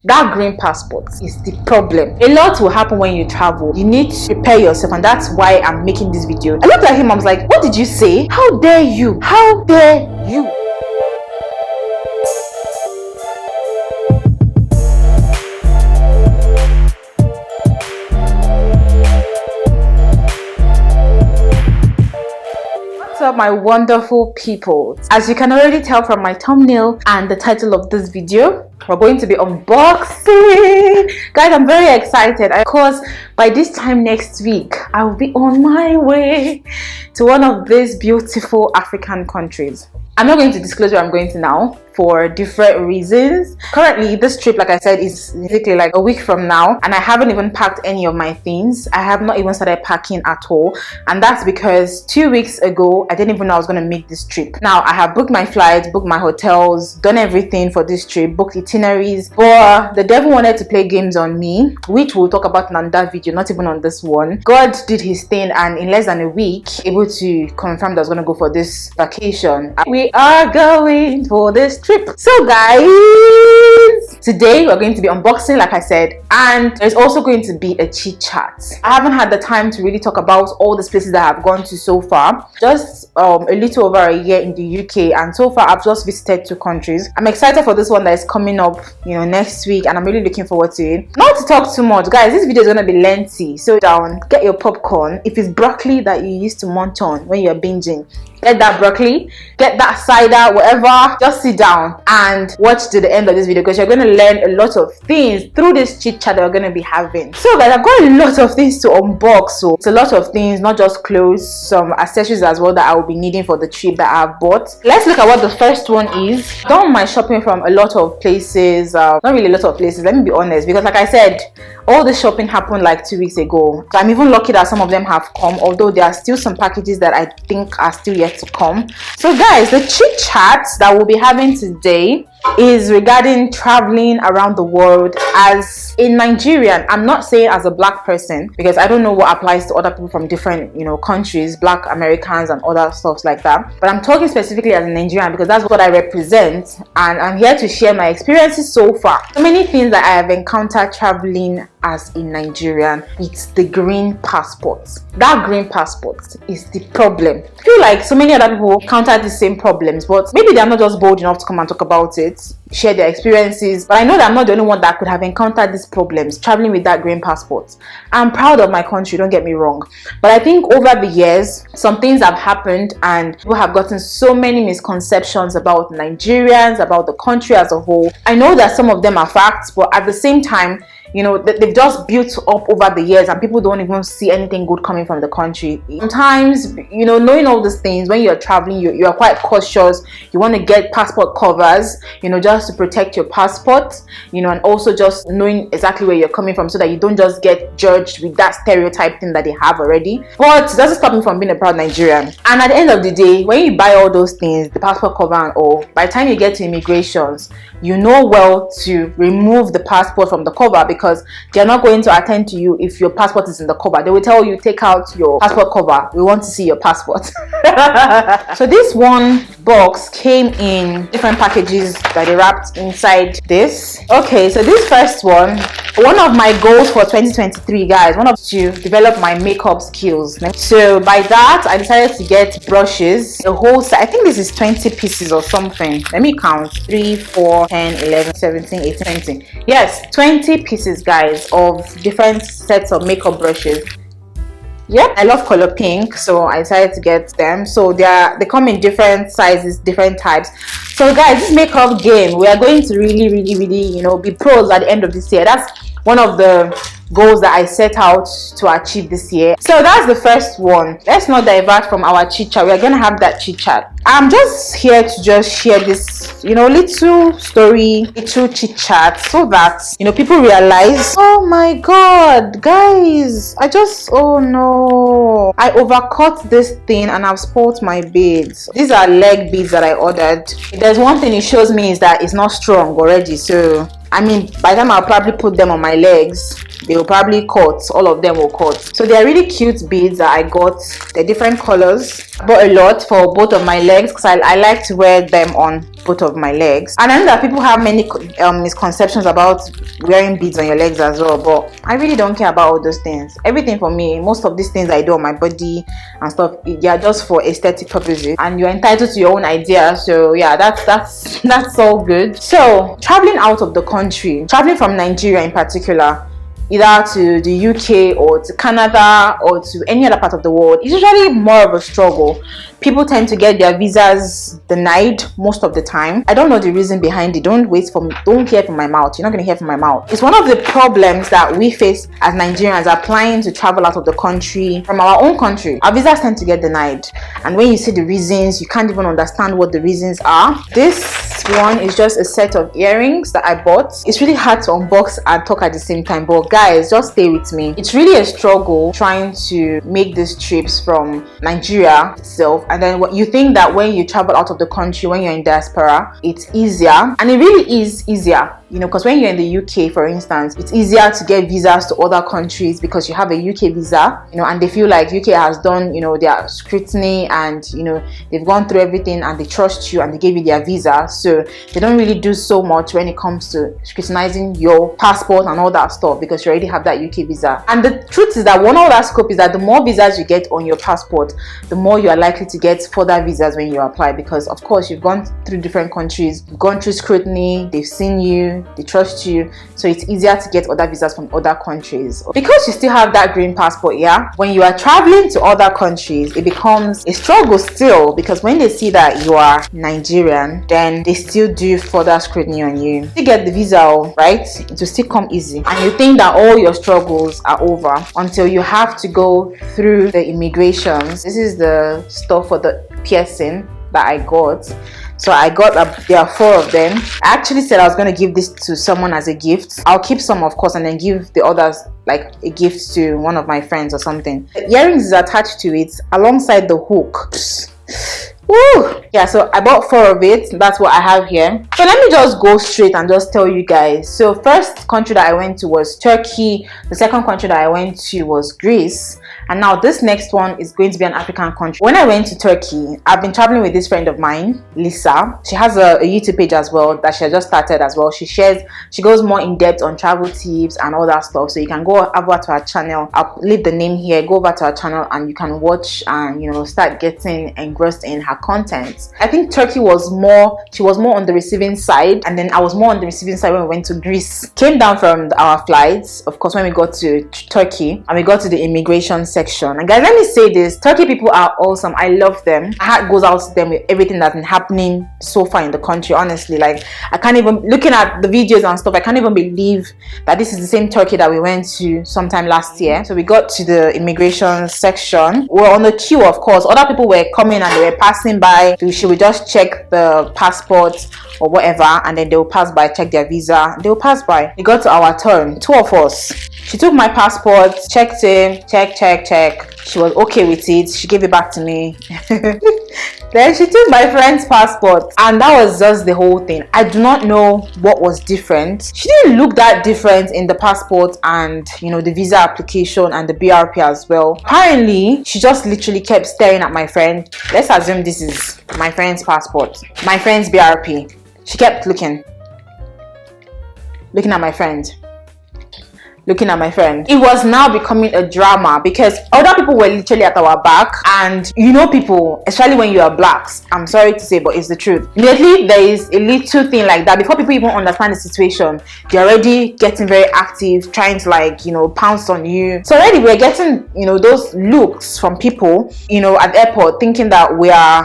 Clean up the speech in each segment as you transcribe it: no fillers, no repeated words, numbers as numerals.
That green passport is the problem. A lot will happen when you travel. You need to prepare yourself, and that's why I'm making this video. I looked at him, I was like, what did you say? How dare you? How dare you? What's up, my wonderful people? As you can already tell from my thumbnail and the title of this video, we're going to be unboxing. Guys, I'm very excited because by this time next week I will be on my way to one of these beautiful African countries. I'm not going to disclose where I'm going to now for different reasons. Currently, this trip, like I said, is basically like a week from now, and I haven't even packed any of my things. I have not even started packing at all, and that's because 2 weeks ago I didn't even know I was going to make this trip. Now I have booked my flights, booked my hotels, done everything for this trip, booked itineraries, but the devil wanted to play games on me, which we'll talk about in another video, not even on this one. God did his thing, and in less than a week able to confirm that I was going to go for this vacation. We are going for this trip. So guys, today we're going to be unboxing, like I said, and there's also going to be a chit chat. I haven't had the time to really talk about all the places that I've gone to so far. Just a little over a year in the UK, and so far I've just visited 2 countries. I'm excited for this one that is coming up, next week, and I'm really looking forward to it. Not to talk too much, guys, this video is going to be lengthy, so down, get your popcorn. If it's broccoli that you used to munch on when you're binging, get that broccoli, get that cider, whatever. Just sit down and watch to the end of this video, because you're going to learn a lot of things through this chit chat that we're going to be having. So guys, I've got a lot of things to unbox. So it's a lot of things, not just clothes, some accessories as well that I will be needing for the trip that I've bought. Let's look at what the first one is. I've done my shopping from a lot of places, not really a lot of places, let me be honest, because like I said, all the shopping happened like 2 weeks ago. So I'm even lucky that some of them have come, although there are still some packages that I think are still yet to come. So guys, the chit chat that we'll be having today is regarding traveling around the world as a Nigerian. I'm not saying as a black person, because I don't know what applies to other people from different countries, black Americans and other stuff like that, but I'm talking specifically as a Nigerian because that's what I represent, and I'm here to share my experiences so far. So many things that I have encountered traveling as a Nigerian. It's the green passport. That green passport is the problem. I feel like so many other people encounter the same problems, but maybe they're not just bold enough to come and talk about it, share their experiences. But I know that I'm not the only one that could have encountered these problems traveling with that green passport. I'm proud of my country, don't get me wrong, but I think over the years some things have happened and people have gotten so many misconceptions about Nigerians, about the country as a whole. I know that some of them are facts, but at the same time, they've just built up over the years, and people don't even see anything good coming from the country. Sometimes, knowing all these things, when you're traveling, you are quite cautious. You want to get passport covers, just to protect your passport, and also just knowing exactly where you're coming from, so that you don't just get judged with that stereotype thing that they have already. But it doesn't stop me from being a proud Nigerian. And at the end of the day, when you buy all those things, the passport cover and all, by the time you get to immigrations, you know well to remove the passport from the cover, because they're not going to attend to you if your passport is in the cover. They will tell you, take out your passport cover, we want to see your passport. So this one box came in different packages that they wrapped inside this. Okay, so this first one of my goals for 2023, guys, to develop my makeup skills. So by that, I decided to get brushes, a whole set. I think this is 20 pieces or something. Let me count: 3, 4, 10, 11, 17, 18, 20. Yes, 20 pieces, guys, of different sets of makeup brushes. Yep, I love color pink, so I decided to get them. So they come in different sizes, different types. So guys, this makeup game, we are going to really be pros at the end of this year. That's one of the goals that I set out to achieve this year. So that's the first one. Let's not divert from our chit chat. We are gonna have that chit chat. I'm just here to just share this little story, little chit chat, so that people realize, oh my god, guys, oh no, I overcut this thing and I've spoiled my beads. These are leg beads that I ordered. If there's one thing it shows me is that it's not strong already. So I mean, by the time I'll probably put them on my legs, they will probably cut. All of them will cut. So they are really cute beads that I got. They're different colors. I bought a lot for both of my legs because I like to wear them on both of my legs. And I know that people have many misconceptions about wearing beads on your legs as well, but I really don't care about all those things. Everything for me, most of these things I do on my body and stuff, they are just for aesthetic purposes, and you're entitled to your own idea. So yeah, that's all good. So traveling out of the country, traveling from Nigeria in particular, either to the UK or to Canada or to any other part of the world, it's usually more of a struggle. People tend to get their visas denied most of the time. I don't know the reason behind it. Don't hear from my mouth. You're not going to hear from my mouth. It's one of the problems that we face as Nigerians applying to travel out of the country from our own country. Our visas tend to get denied, and when you see the reasons, you can't even understand what the reasons are. This one is just a set of earrings that I bought. It's really hard to unbox and talk at the same time, but guys, just stay with me. It's really a struggle trying to make these trips from Nigeria itself, and then you think that when you travel out of the country, when you're in diaspora, it's easier, and it really is easier, you know, because when you're in the UK, for instance, it's easier to get visas to other countries because you have a UK visa, you know, and they feel like UK has done, you know, their scrutiny, and you know, they've gone through everything and they trust you and they gave you their visa. So they don't really do so much when it comes to scrutinizing your passport and all that stuff because you already have that UK visa. And the truth is that one of that scope is that the more visas you get on your passport, the more you are likely to get further visas when you apply, because of course you've gone through different countries, you've gone through scrutiny, they've seen you, they trust you, so it's easier to get other visas from other countries. Because you still have that green passport, yeah, when you are traveling to other countries, it becomes a struggle still, because when they see that you are Nigerian, then they still do further scrutiny on you. You get the visa, right? It will still come easy, and you think that all your struggles are over until you have to go through the immigrations. This is the stuff for the piercing that I got. So I got there are 4 of them. I actually said I was going to give this to someone as a gift. I'll keep some, of course, and then give the others like a gift to one of my friends or something. The earrings is attached to it alongside the hook. Woo! Yeah, so I bought 4 of it. That's what I have here. So let me just go straight and just tell you guys. So first country that I went to was Turkey. The second country that I went to was Greece. And now this next one is going to be an African country. When I went to Turkey, I've been traveling with this friend of mine, Lisa. She has a YouTube page as well that she has just started as well. She goes more in depth on travel tips and all that stuff. So you can go over to her channel. I'll leave the name here. Go over to her channel and you can watch and, you know, start getting engrossed in her content. I think Turkey was more, she was more on the receiving side, and then I was more on the receiving side when we went to Greece. Came down from our flights, of course, when we got to Turkey, and we got to the immigration section. And guys, let me say this, Turkey people are awesome. I love them. My heart goes out to them with everything that's been happening so far in the country. Honestly, like, I can't even, looking at the videos and stuff, I can't even believe that this is the same Turkey that we went to sometime last year. So we got to the immigration section. We were on the queue, of course. Other people were coming and they were passing by. Should we just check the passport or whatever, and then they will pass by, check their visa, they will pass by. We got to our turn, 2 of us. She took my passport, checked it, check. She was okay with it. She gave it back to me. Then she took my friend's passport, and that was just the whole thing. I do not know what was different. She didn't look that different in the passport and, you know, the visa application and the BRP as well. Apparently, she just literally kept staring at my friend. Let's assume this is my friend's passport, my friend's BRP. She kept looking at my friend. It was now becoming a drama because other people were literally at our back, and you know, people, especially when you are blacks, I'm sorry to say, but it's the truth, immediately there is a little thing like that, before people even understand the situation, they're already getting very active, trying to, like, you know, pounce on you. So already we're getting, you know, those looks from people, you know, at the airport, thinking that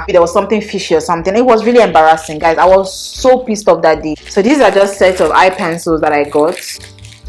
there was something fishy or something. It was really embarrassing, guys. I was so pissed off that day. So these are just sets of eye pencils that I got.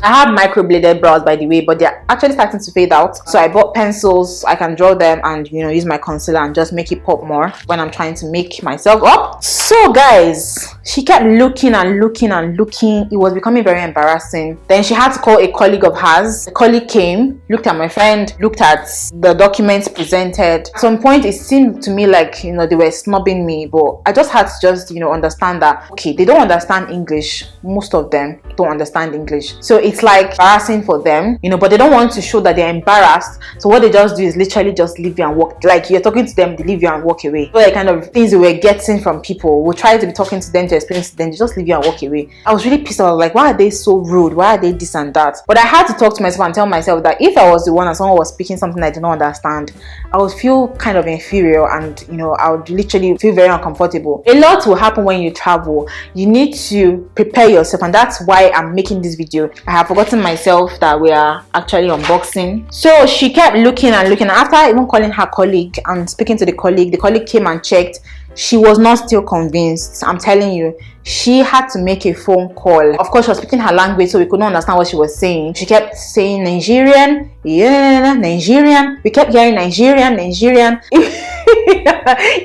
I have microbladed brows, by the way, but they're actually starting to fade out. So I bought pencils. I can draw them and, you know, use my concealer and just make it pop more when I'm trying to make myself up. So guys, she kept looking. It was becoming very embarrassing. Then she had to call a colleague of hers. The colleague came, looked at my friend, looked at the documents presented. At some point, it seemed to me like, you know, they were snubbing me, but I just had to you know, understand that, okay, they don't understand English. Most of them don't understand English. So it's like embarrassing for them, you know, but they don't want to show that they're embarrassed. So what they just do is literally just leave you and walk. Like you're talking to them, they leave you and walk away. So the kind of things we were getting from people, we try to be talking to them, to explain to them, they just leave you and walk away. I was really pissed. I was like, why are they so rude? Why are they this and that? But I had to talk to myself and tell myself that if I was the one and someone was speaking something I did not understand, I would feel kind of inferior, and you know, I would literally feel very uncomfortable. A lot will happen when you travel. You need to prepare yourself, and that's why I'm making this video. I have forgotten myself that we are actually unboxing. So she kept looking and looking. After even calling her colleague and speaking to the colleague came and checked. She was not still convinced. I'm telling you, she had to make a phone call. Of course, she was speaking her language, so we could not understand what she was saying. She kept saying Nigerian, yeah, Nigerian. We kept hearing Nigerian.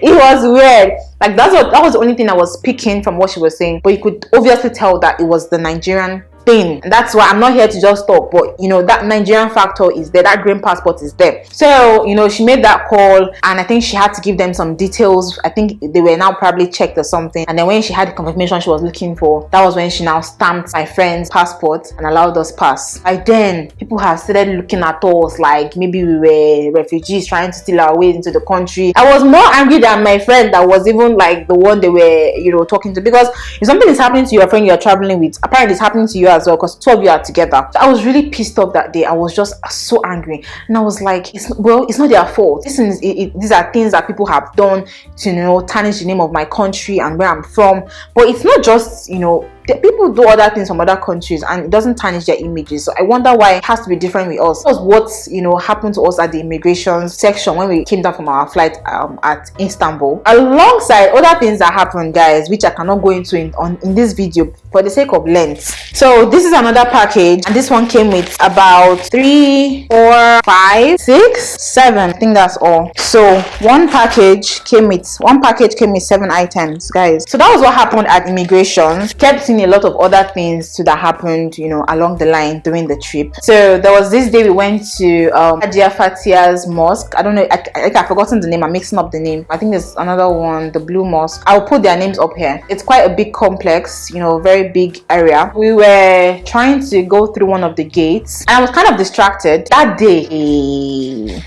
It was weird. Like that was the only thing I was picking from what she was saying. But you could obviously tell that it was the Nigerian thing, and that's why I'm not here to just talk, but you know, that Nigerian factor is there, that green passport is there. So you know, she made that call, and I think she had to give them some details. I think they were now probably checked or something, and then when she had the confirmation she was looking for, that was when she now stamped my friend's passport and allowed us pass. By then people have started looking at us like maybe we were refugees trying to steal our way into the country. I was more angry than my friend that was even like the one they were, you know, talking to, because if something is happening to your friend you're traveling with, apparently it's happening to you as well, because two of you are together. So I was really pissed off that day. I was just so angry, and I was like, it's not their fault. These are things that people have done to, you know, tarnish the name of my country and where I'm from. But it's not just, you know, people do other things from other countries and it doesn't tarnish their images. So I wonder why it has to be different with us. That was what, you know, happened to us at the immigration section when we came down from our flight at Istanbul, alongside other things that happened, guys, which I cannot go into in this video for the sake of length. So this is another package, and this one came with about 3, 4, 5, 6, 7. I think that's all. So one package came with 7 items, guys. So that was what happened at immigration. Kept seeing a lot of other things too that happened, you know, along the line during the trip. So there was this day we went to Hagia Fatia's mosque. I don't know, I've forgotten the name. I'm mixing up the name. I think there's another one, the Blue Mosque. I'll put their names up here. It's quite a big complex, you know, very big area. We were trying to go through one of the gates, and I was kind of distracted that day.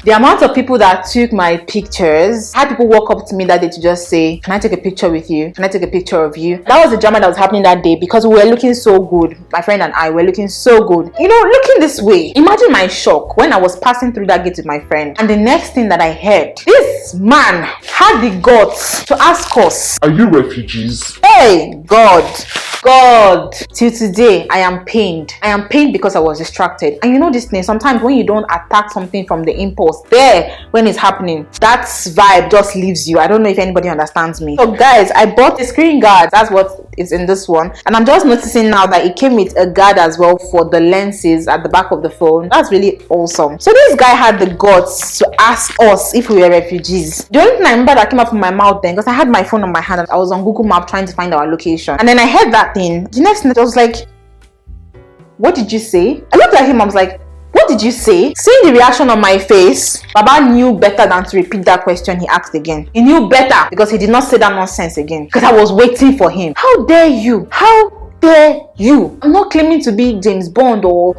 The amount of people that took my pictures, I had people walk up to me that day to just say, can I take a picture with you? Can I take a picture of you? That was the drama that was happening that day, because we were looking so good. My friend and I were looking so good, you know, looking this way. Imagine my shock when I was passing through that gate with my friend, and the next thing that I heard, this man had the guts to ask us, are you refugees? Hey, God, till today I am pained. I am pained because I was distracted. And you know this thing, sometimes when you don't attack something from the impulse there when it's happening, that vibe just leaves you. I don't know if anybody understands me. So guys, I bought the screen guard. That's what is in this one, and I'm just noticing now that it came with a guard as well for the lenses at the back of the phone. That's really awesome. So this guy had the guts to ask us if we were refugees. The only thing I remember that came up from my mouth then, because I had my phone on my hand and I was on Google Map trying to find our location, and then I heard that thing. The next minute I was like, what did you say? I looked at him, I was like, what did you say? Seeing the reaction on my face, Baba knew better than to repeat that question he asked again. He knew better, because he did not say that nonsense again, because I was waiting for him. How dare you? How dare you? I'm not claiming to be James Bond or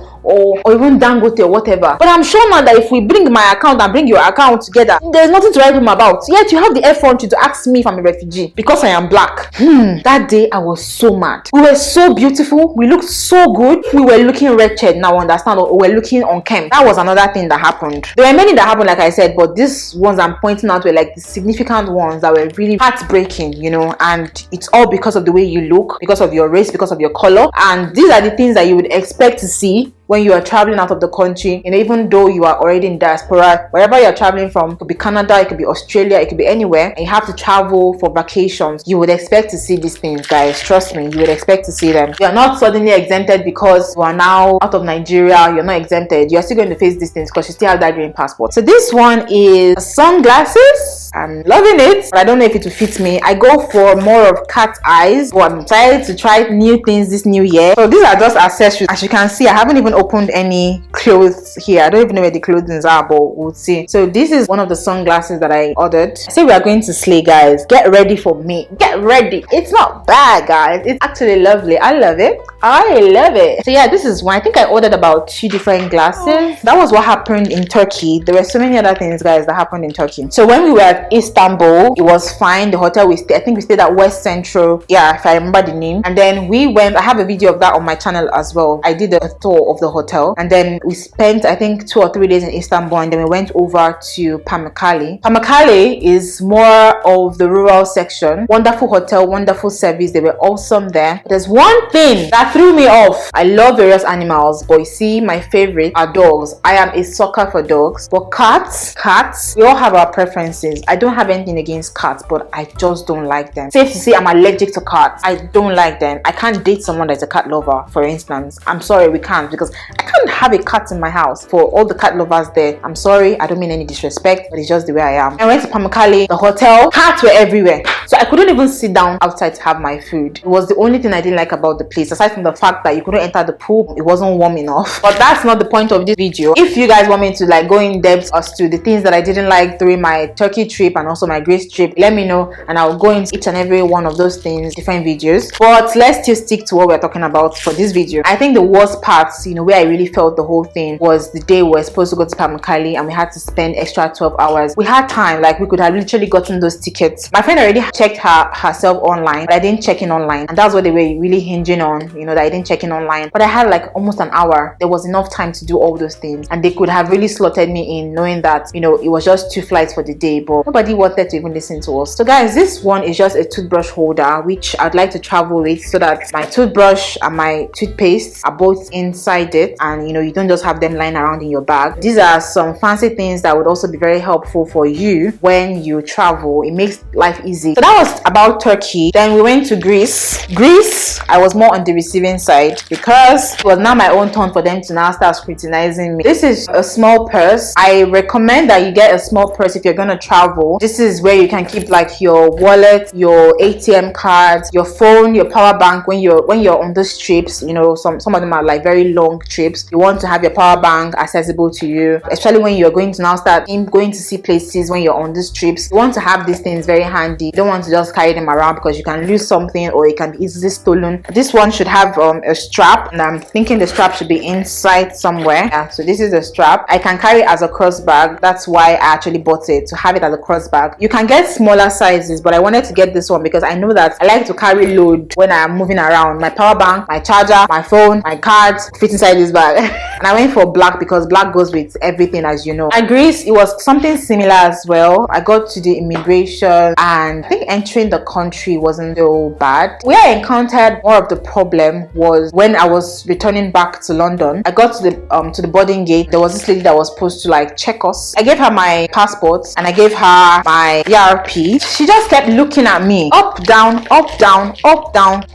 even Dangote or whatever, but I'm sure now that if we bring my account and bring your account together, there's nothing to write home about. Yet you have the effrontery to ask me if I'm a refugee because I am black. That day I was so mad. We were so beautiful, we looked so good, we were looking wretched. Now understand, we were looking unkempt. That was another thing that happened. There were many that happened, like I said, but these ones I'm pointing out were like the significant ones that were really heartbreaking, you know. And it's all because of the way you look, because of your race, because of your color. And these are the things that you would expect to see when you are traveling out of the country. You know, even though you are already in diaspora, wherever you're traveling from, it could be Canada, it could be Australia, it could be anywhere, and you have to travel for vacations, you would expect to see these things, guys. Trust me, you would expect to see them. You're not suddenly exempted because you are now out of Nigeria. You're not exempted. You're still going to face these things because you still have that green passport. So this one is sunglasses. I'm loving it, but I don't know if it will fit me. I go for more of cat eyes, but I'm excited to try new things this new year. So these are just accessories. As you can see, I haven't even opened any clothes here. I don't even know where the clothing are, but we'll see. So this is one of the sunglasses that I ordered. I say we are going to slay, guys. Get ready for me. Get ready. It's not bad, guys. It's actually lovely. I love it. I love it. So yeah, this is one. I think I ordered about 2 different glasses. That was what happened in Turkey. There were so many other things, guys, that happened in Turkey. So when we were at Istanbul, it was fine. The hotel we stayed, I think we stayed at West Central. Yeah, if I remember the name. And then we went, I have a video of that on my channel as well. I did a tour of the hotel. And then we spent, I think, 2 or 3 days in Istanbul. And then we went over to Pamukkale. Pamukkale is more of the rural section. Wonderful hotel, wonderful service. They were awesome there. There's one thing that threw me off. I love various animals, but you see, my favorite are dogs. I am a sucker for dogs. But cats, we all have our preferences. I don't have anything against cats, but I just don't like them. Safe to say, I'm allergic to cats. I don't like them. I can't date someone that's a cat lover, for instance. I'm sorry, we can't, because I can't have a cat in my house. For all the cat lovers there, I'm sorry, I don't mean any disrespect, but it's just the way I am. I went to Pamukkale, the hotel, cats were everywhere. So I couldn't even sit down outside to have my food. It was the only thing I didn't like about the place, aside from the fact that you couldn't enter the pool. It wasn't warm enough. But that's not the point of this video. If you guys want me to like go in depth as to the things that I didn't like during my Turkey trip and also my Greece trip, let me know and I'll go into each and every one of those things, different videos. But let's still stick to what we're talking about for this video. I think the worst parts, you know, where I really felt the whole thing was the day we were supposed to go to Pamukkale and we had to spend extra 12 hours. We had time, like we could have literally gotten those tickets. My friend already checked herself online, but I didn't check in online, and that's what they were really hinging on, you know, that I didn't check in online. But I had like almost an hour. There was enough time to do all those things, and they could have really slotted me in, knowing that, you know, it was just 2 flights for the day, but nobody wanted to even listen to us. So guys, this one is just a toothbrush holder which I'd like to travel with, so that my toothbrush and my toothpaste are both inside it, and you know, you don't just have them lying around in your bag. These are some fancy things that would also be very helpful for you when you travel. It makes life easy. So that was about Turkey. Then we went to Greece. I was more on the receiving side because it was now my own turn for them to now start scrutinizing me. This is a small purse. I recommend that you get a small purse if you're going to travel. This is where you can keep like your wallet, your ATM cards, your phone, your power bank when you're on those trips. You know, some of them are like very long trips. You want to have your power bank accessible to you, especially when you're going to now start going to see places when you're on these trips. You want to have these things very handy. You don't want to just carry them around because you can lose something or it can be easily stolen. This one should have a strap, and I'm thinking the strap should be inside somewhere. Yeah, so this is a strap. I can carry it as a cross bag. That's why I actually bought it, to have it as a cross bag. You can get smaller sizes, but I wanted to get this one because I know that I like to carry load when I am moving around. My power bank, my charger, my phone, my cards fit inside this bag. And I went for black because black goes with everything, as you know. At Greece, it was something similar as well. I got to the immigration and I think entering the country wasn't so bad. Where I encountered more of the problem was when I was returning back to London. I got to the boarding gate. There was this lady that was supposed to like check us. I gave her my passport and I gave her my ERP. She just kept looking at me, up, down, up, down, up, down.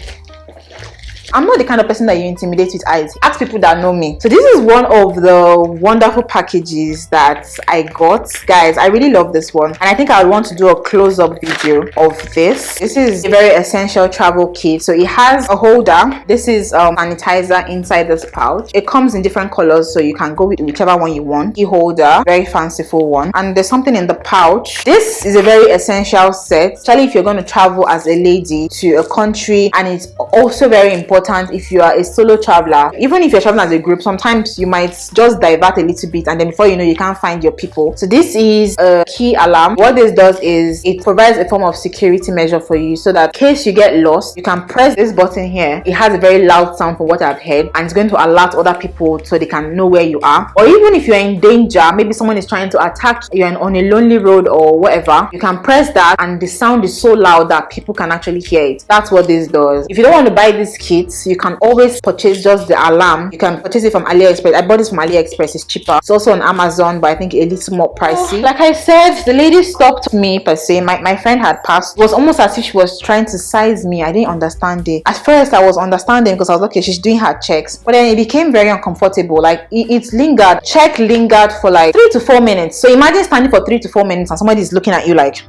I'm not the kind of person that you intimidate with eyes. Ask people that know me. So this is one of the wonderful packages that I got. Guys, I really love this one. And I think I want to do a close-up video of this. This is a very essential travel kit. So it has a holder. This is sanitizer inside this pouch. It comes in different colors, so you can go with whichever one you want. E holder, very fanciful one. And there's something in the pouch. This is a very essential set, especially if you're going to travel as a lady to a country, and it's also very important if you are a solo traveler. Even if you're traveling as a group, sometimes you might just divert a little bit and then before you know, you can't find your people. So this is a key alarm. What this does is it provides a form of security measure for you, so that in case you get lost, you can press this button here. It has a very loud sound from what I've heard, and it's going to alert other people so they can know where you are. Or even if you're in danger, maybe someone is trying to attack you, you're on a lonely road or whatever, you can press that and the sound is so loud that people can actually hear it. That's what this does. If you don't want to buy this kit, you can always purchase just the alarm. You can purchase it from Aliexpress. I bought this from Aliexpress. It's cheaper. It's also on Amazon, but I think a little more pricey. Like I said, the lady stopped me per se. My friend had passed. It was almost as if she was trying to size me. I didn't understand it. At first, I was understanding because I was okay, she's doing her checks. But then it became very uncomfortable. Like it lingered. Check lingered for like 3 to 4 minutes. So imagine standing for 3 to 4 minutes and somebody is looking at you like.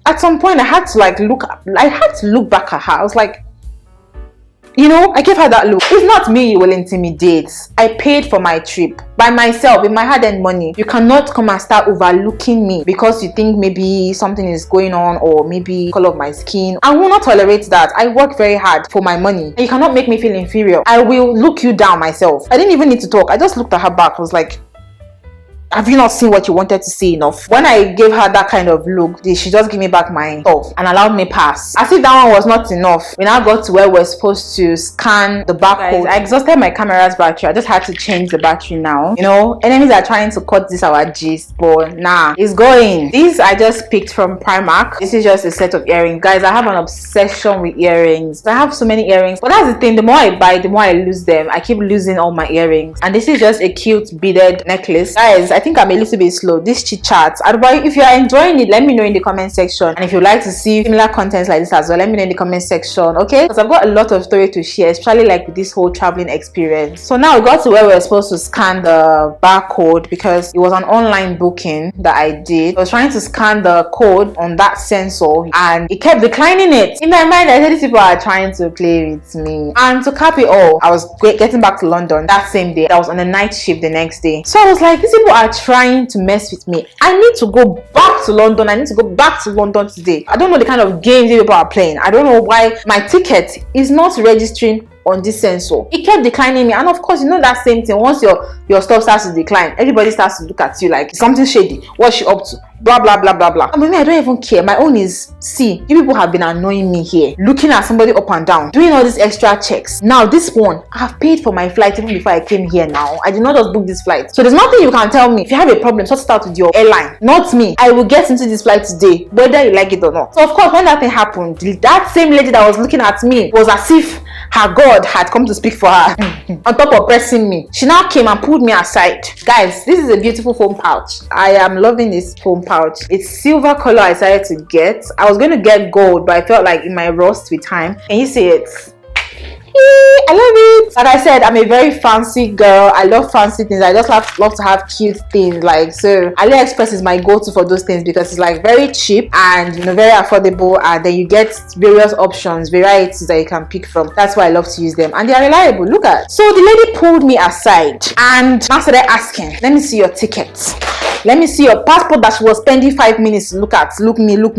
At some point, I had to look back at her. I was like, You know, I gave her that look. It's not me you will intimidate. I paid for my trip by myself with my hard-earned money. You cannot come and start overlooking me because you think maybe something is going on, or maybe color of my skin. I will not tolerate that. I work very hard for my money, and you cannot make me feel inferior. I will look you down myself. I didn't even need to talk. I just looked at her back. I was like, have you not seen what you wanted to see enough? When I gave her that kind of look, she just gave me back my stuff and allowed me pass. As if that one was not enough, we now got to where we're supposed to scan the barcode. I exhausted my camera's battery. I just had to change the battery now. You know, enemies are trying to cut this our gist, but nah, it's going. These I just picked from Primark. This is just a set of earrings. Guys, I have an obsession with earrings. I have so many earrings, but that's the thing. The more I buy, the more I lose them. I keep losing all my earrings. And this is just a cute beaded necklace. Guys, I think I'm a little bit slow. This chit chat, if you are enjoying it, let me know in the comment section. And if you like to see similar contents like this as well, let me know in the comment section, okay? Because I've got a lot of story to share, especially like with this whole traveling experience. So now we got to where we're supposed to scan the barcode, because it was an online booking that I did. I was trying to scan the code on that sensor and it kept declining it. In my mind, I said these people are trying to play with me. And to cap it all, I was getting back to London that same day. I was on a night shift the next day. So I was like, these people are trying to mess with me. I need to go back to London. I need to go back to London today. I don't know the kind of games these people are playing. I don't know why my ticket is not registering on this sensor. It kept declining me, and of course, you know that same thing. Once your stuff starts to decline, everybody starts to look at you like something shady. What's she up to? Blah blah blah blah blah. I mean, I don't even care. My own is, see, you people have been annoying me here, looking at somebody up and down, doing all these extra checks. Now this one, I've paid for my flight even before I came here. Now I did not just book this flight, so there's nothing you can tell me. If you have a problem, sort it out with your airline, not me. I will get into this flight today, whether you like it or not. So of course, when that thing happened, that same lady that was looking at me was as if her God had come to speak for her. On top of pressing me, she now came and pulled me aside. Guys, this is a beautiful phone pouch. I am loving this phone pouch. It's silver color. I decided to get. I was going to get gold, but I felt like it might rust with time. Can you see it? I love it. Like I said, I'm a very fancy girl. I love fancy things. I just love to have cute things. Like, so Aliexpress is my go-to for those things, because it's like very cheap and, you know, very affordable, and then you get various options, varieties that you can pick from. That's why I love to use them, and they are reliable. Look at. So the lady pulled me aside and now started asking, let me see your ticket. Let me see your passport that she was spending 5 minutes to look at. Look me, look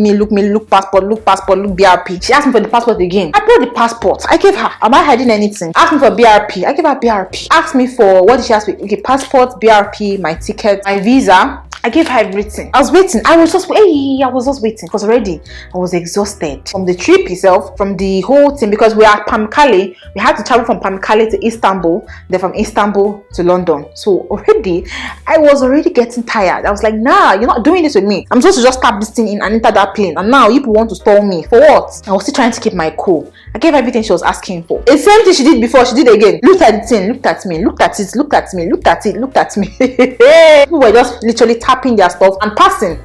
passport, look BRP. She asked me for the passport again. I brought the passport. I gave her. Am I hiding anything? Asked me for BRP. I gave her BRP. Asked me for, what did she ask me? Okay, passport, BRP, my ticket, my visa. I gave her everything. I was waiting. I was just waiting, because already I was exhausted from the trip itself, from the whole thing, because we are at Pamukkale. We had to travel from Pamukkale to Istanbul, then from Istanbul to London. So already, I was already getting tired. I was like, nah, you're not doing this with me. I'm supposed to just tap this thing in and enter that plane. And now you want to stall me. For what? I was still trying to keep my cool. I gave everything she was asking for. The same thing she did before, she did again. Looked at the thing, looked at me, looked at it, looked at me, looked at it, looked at me. People were just literally tapping their stuff and passing.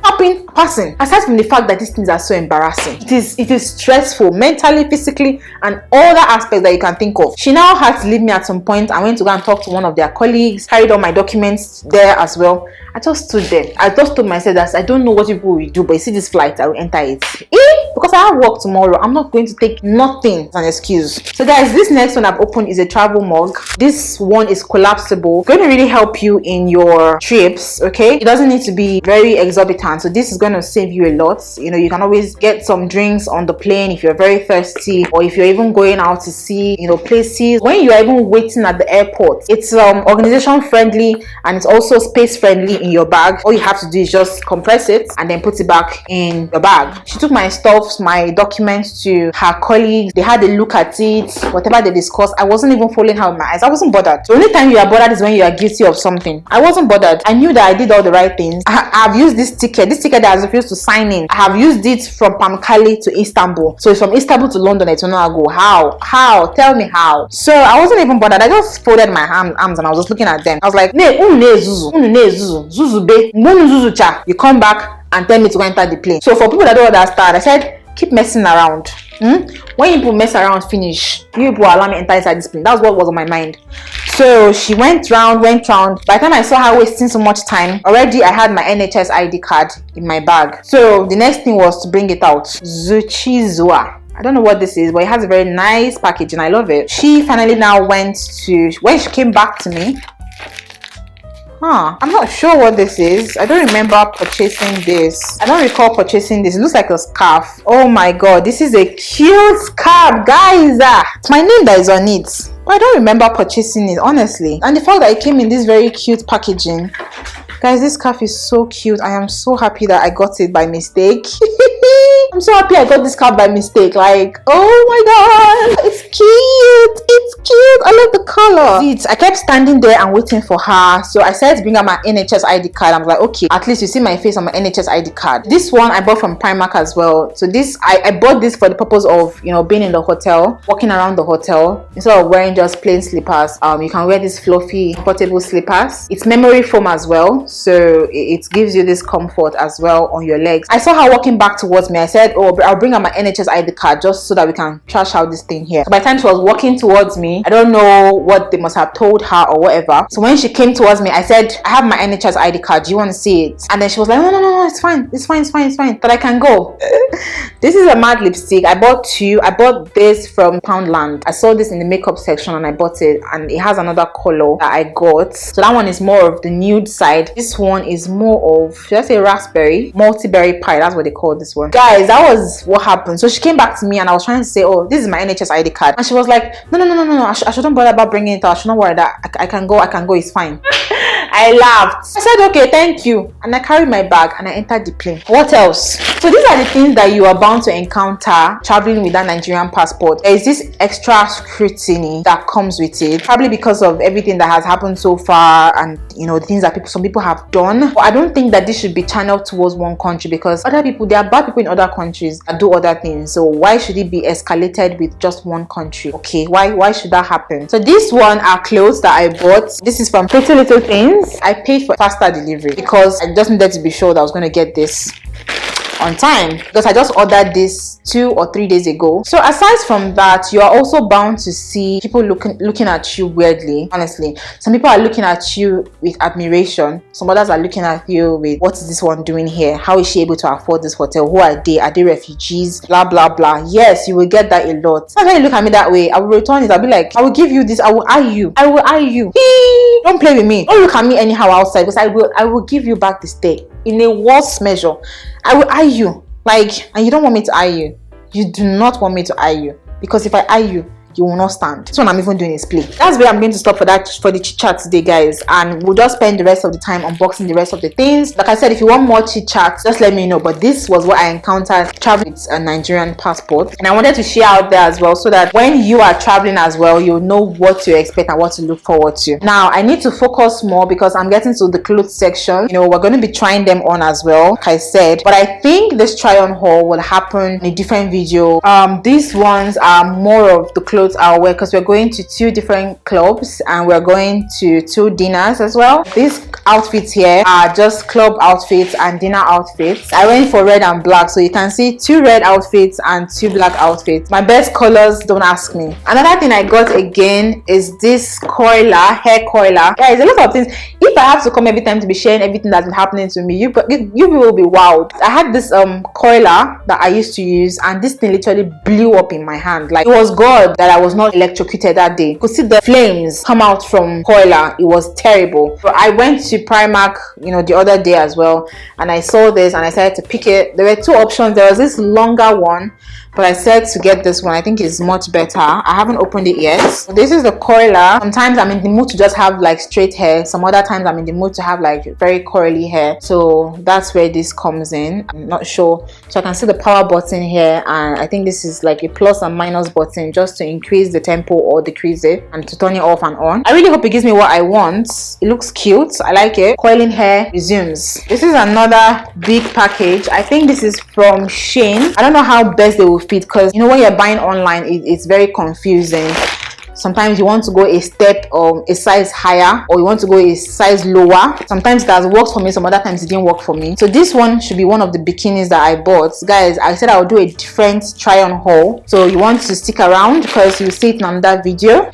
Aside from the fact that these things are so embarrassing, it is stressful mentally, physically, and all the aspects that you can think of. She now had to leave me at some point. I went to go and talk to one of their colleagues, carried all my documents there as well. I just stood there. I just told myself that I don't know what people will do, but you see this flight, I will enter it. Because I have work tomorrow, I'm not going to take nothing as an excuse. So guys, this next one I've opened is a travel mug. This one is collapsible. It's going to really help you in your trips, okay? It doesn't need to be very exorbitant, so this is going to save you a lot. You know, you can always get some drinks on the plane if you're very thirsty, or if you're even going out to see, you know, places. When you're even waiting at the airport, it's organization friendly, and it's also space friendly in your bag. All you have to do is just compress it and then put it back in your bag. She took my stuff, my documents, to her colleagues. They had a look at it, whatever they discussed. I wasn't even following her with my eyes. I wasn't bothered. The only time you are bothered is when you are guilty of something. I wasn't bothered. I knew that I did all the right things. I've used this ticket that I was refused to sign in. I have used it from Pamukkale to Istanbul. So it's from Istanbul to London. It's not go. How? Tell me how. So I wasn't even bothered. I just folded my arms and I was just looking at them. I was like, Zuzu, you come back and tell me to enter the plane. So for people that don't understand, I said, keep messing around. When people mess around finish, you people allow me enter inside this plane. That's what was on my mind. So she went round. By the time I saw her wasting so much time, already I had my NHS ID card in my bag. So the next thing was to bring it out. Zuchizwa. I don't know what this is, but it has a very nice packaging. I love it. She finally now went to, when she came back to me, I'm not sure what this is. I don't remember purchasing this. I don't recall purchasing this. It looks like a scarf. Oh my god, this is a cute scarf, guys. It's my name that is on it. But I don't remember purchasing it, honestly. And the fact that it came in this very cute packaging. Guys, this scarf is so cute. I am so happy that I got it by mistake. I'm so happy I got this scarf by mistake. Like, oh my god, it's cute. It's cute. I love the color. I kept standing there and waiting for her. So I said to bring out my NHS ID card. I'm like, okay, at least you see my face on my NHS ID card. This one I bought from Primark as well. So this, I bought this for the purpose of, you know, being in the hotel, walking around the hotel. Instead of wearing just plain slippers, you can wear these fluffy, portable slippers. It's memory foam as well. So it gives you this comfort as well on your legs. I saw her walking back towards me. I said, oh, I'll bring out my NHS ID card just so that we can trash out this thing here. So by the time she was walking towards me, I don't know what they must have told her or whatever. So when she came towards me, I said, I have my NHS ID card. Do you want to see it? And then she was like, no, it's fine. It's fine. That I can go. This is a matte lipstick. I bought two. I bought this from Poundland. I saw this in the makeup section and I bought it. And it has another color that I got. So that one is more of the nude side. This one is more of, should I say raspberry? Multi-berry pie. That's what they call this one. Guys, that was what happened. So she came back to me and I was trying to say, oh, this is my NHS ID card. And she was like, no. I shouldn't bother about bringing it out. I shouldn't worry that I can go. It's fine. I laughed. I said, okay, thank you. And I carried my bag and I entered the plane. What else? So these are the things that you are bound to encounter traveling with that Nigerian passport. There is this extra scrutiny that comes with it, probably because of everything that has happened so far and, you know, the things that some people have done. But I don't think that this should be channeled towards one country, because other people, there are bad people in other countries that do other things. So why should it be escalated with just one country? Okay, why should that happen? So this one are clothes that I bought. This is from Pretty Little Things. I paid for faster delivery because I just needed to be sure that I was going to get this on time, because I just ordered this 2 or 3 days ago. So aside from that, you are also bound to see people looking at you weirdly. Honestly, some people are looking at you with admiration. Some others are looking at you with, what is this one doing here? How is she able to afford this hotel? Who are they? Are they refugees? Blah blah blah. Yes, you will get that a lot. Sometimes when you look at me that way, I will return it. I'll be like, I will give you this. I will eye you. Don't play with me. Don't look at me anyhow outside, because I will give you back this day in a worse measure. I will eye you, like, and you don't want me to eye you. You do not want me to eye you, because if I eye you, you will not stand. This one I'm even doing is play. That's where I'm going to stop for the chit chat today, guys, and we'll just spend the rest of the time unboxing the rest of the things. Like I said, if you want more chit chat, just let me know. But this was what I encountered traveling with a Nigerian passport, and I wanted to share out there as well, so that when you are traveling as well, you'll know what to expect and what to look forward to. Now I need to focus more because I'm getting to the clothes section. You know, we're going to be trying them on as well, like I said, but I think this try on haul will happen in a different video. These ones are more of the clothes I'll wear, because we're going to 2 different clubs and we're going to 2 dinners as well. These outfits here are just club outfits and dinner outfits. I went for red and black, so you can see 2 red outfits and 2 black outfits. My best colors, don't ask me. Another thing I got again is this hair coiler. Guys, a lot of things. If I have to come every time to be sharing everything that's been happening to me, you will be wowed. I had this coiler that I used to use, and this thing literally blew up in my hand. Like, it was God that I was not electrocuted that day. You could see the flames come out from coiler. It was terrible. So I went to Primark, you know, the other day as well, and I saw this and I decided to pick it. There were 2 options. There was this longer one, but I said to get this one. I think it's much better. I haven't opened it yet. So this is the coiler. Sometimes I'm in the mood to just have like straight hair. Some other times I'm in the mood to have like very curly hair. So that's where this comes in. I'm not sure. So I can see the power button here, and I think this is like a plus and minus button, just to increase the tempo or decrease it, and to turn it off and on. I really hope it gives me what I want. It looks cute. I like it. Coiling hair resumes. This is another big package. I think this is from Shein. I don't know how best they will fit, because you know, when you're buying online, it's very confusing. Sometimes you want to go a step or a size higher, or you want to go a size lower. Sometimes it has worked for me, some other times it didn't work for me. So this one should be one of the bikinis that I bought. Guys, I said I'll do a different try on haul, so you want to stick around because you'll see it in another video.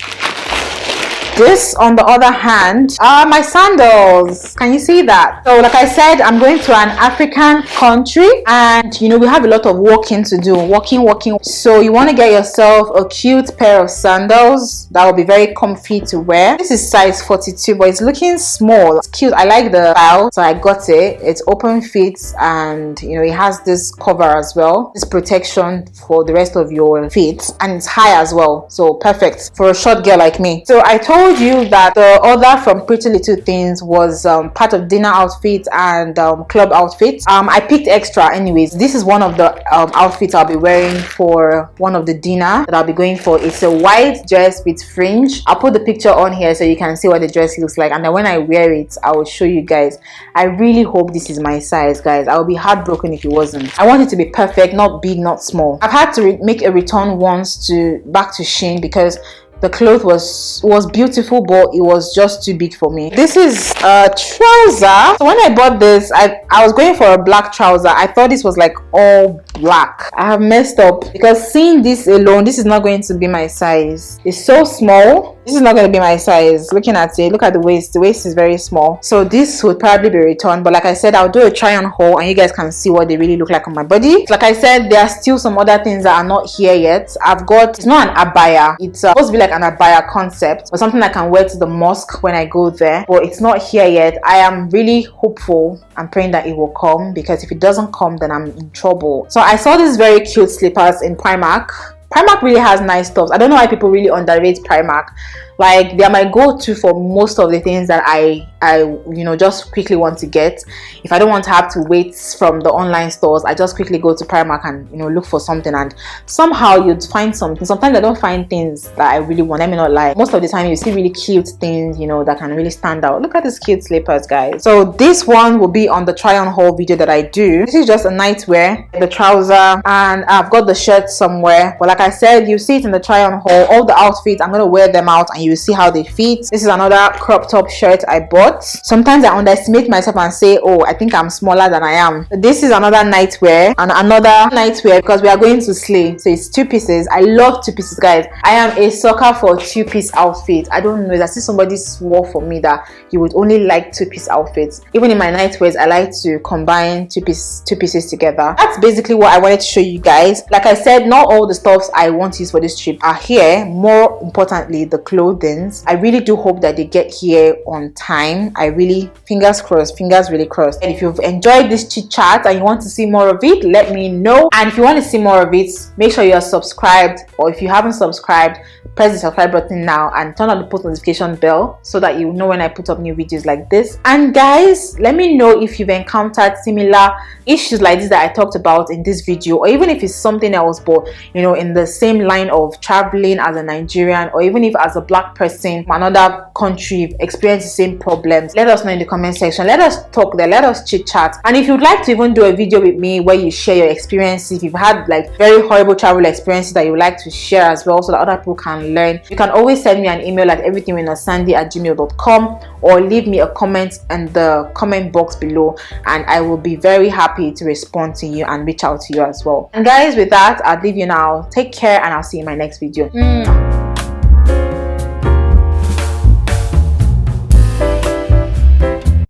This, on the other hand, are my sandals. Can you see that? So like I said, I'm going to an African country, and you know, we have a lot of walking to do, walking. So you want to get yourself a cute pair of sandals that will be very comfy to wear. This is size 42, but it's looking small. It's cute. I like the style, so I got it. It's open fit, and you know, it has this cover as well, this protection for the rest of your feet, and it's high as well, so perfect for a short girl like me. So I told you that the order from Pretty Little Things was part of dinner outfit and club outfit. I picked extra anyways. This is one of the outfits I'll be wearing for one of the dinner that I'll be going for. It's a white dress with fringe. I'll put the picture on here so you can see what the dress looks like, and then when I wear it, I will show you guys. I really hope this is my size, guys. I would be heartbroken if it wasn't. I want it to be perfect, not big, not small. I've had to make a return once back to Shein because the cloth was beautiful, but it was just too big for me. This is a trouser. So when I bought this, I was going for a black trouser. I thought this was like all black. I have messed up because seeing this alone, this is not going to be my size. It's so small. This is not going to be my size. Looking at it, look at the waist. The waist is very small. So this would probably be returned. But like I said, I'll do a try on haul and you guys can see what they really look like on my body. Like I said, there are still some other things that are not here yet. It's not an abaya. It's supposed to be like an abaya concept, or something I can wear to the mosque when I go there. But it's not here yet. I am really hopeful. I'm praying that it will come, because if it doesn't come, then I'm in trouble. So I saw these very cute slippers in Primark. Primark really has nice stuff. I don't know why people really underrate Primark. Like, they are my go-to for most of the things that I you know, just quickly want to get. If I don't want to have to wait from the online stores, I just quickly go to Primark and, you know, look for something, and somehow you'd find something. Sometimes I don't find things that I really want, let me not lie. Most of the time you see really cute things, you know, that can really stand out. Look at these cute slippers, guys. So this one will be on the try on haul video that I do. This is just a nightwear, the trouser, and I've got the shirt somewhere. But like I said, you see it in the try on haul. All the outfits, I'm gonna wear them out and you see how they fit. This is another crop top shirt I bought. Sometimes I underestimate myself and say, oh, I think I'm smaller than I am. This is another nightwear, and another nightwear because we are going to slay. So it's 2 pieces. I love 2 pieces, guys. I am a sucker for 2-piece outfits. I don't know, it's as if somebody swore for me that you would only like 2-piece outfits. Even in my nightwears, I like to combine 2 pieces together. That's basically what I wanted to show you guys. Like I said, not all the stuffs I want to use for this trip are here. More importantly, the clothing. I really do hope that they get here on time. I really, fingers crossed, fingers really crossed. And if you've enjoyed this chit chat and you want to see more of it, let me know. And if you want to see more of it, make sure you are subscribed, or if you haven't subscribed, press the subscribe button now and turn on the post notification bell so that you know when I put up new videos like this. And guys, let me know if you've encountered similar issues like this that I talked about in this video, or even if it's something else, but you know, in the same line of traveling as a Nigerian, or even if as a black person from another country experience the same problems. Let us know in the comment section. Let us talk there, let us chit chat. And if you'd like to even do a video with me where you share your experiences, if you've had like very horrible travel experiences that you would like to share as well, so that other people can learn, you can always send me an email at everythingwithnasandy@gmail.com, or leave me a comment in the comment box below, and I will be very happy to respond to you and reach out to you as well. And guys, with that, I'll leave you now. Take care, and I'll see you in my next video.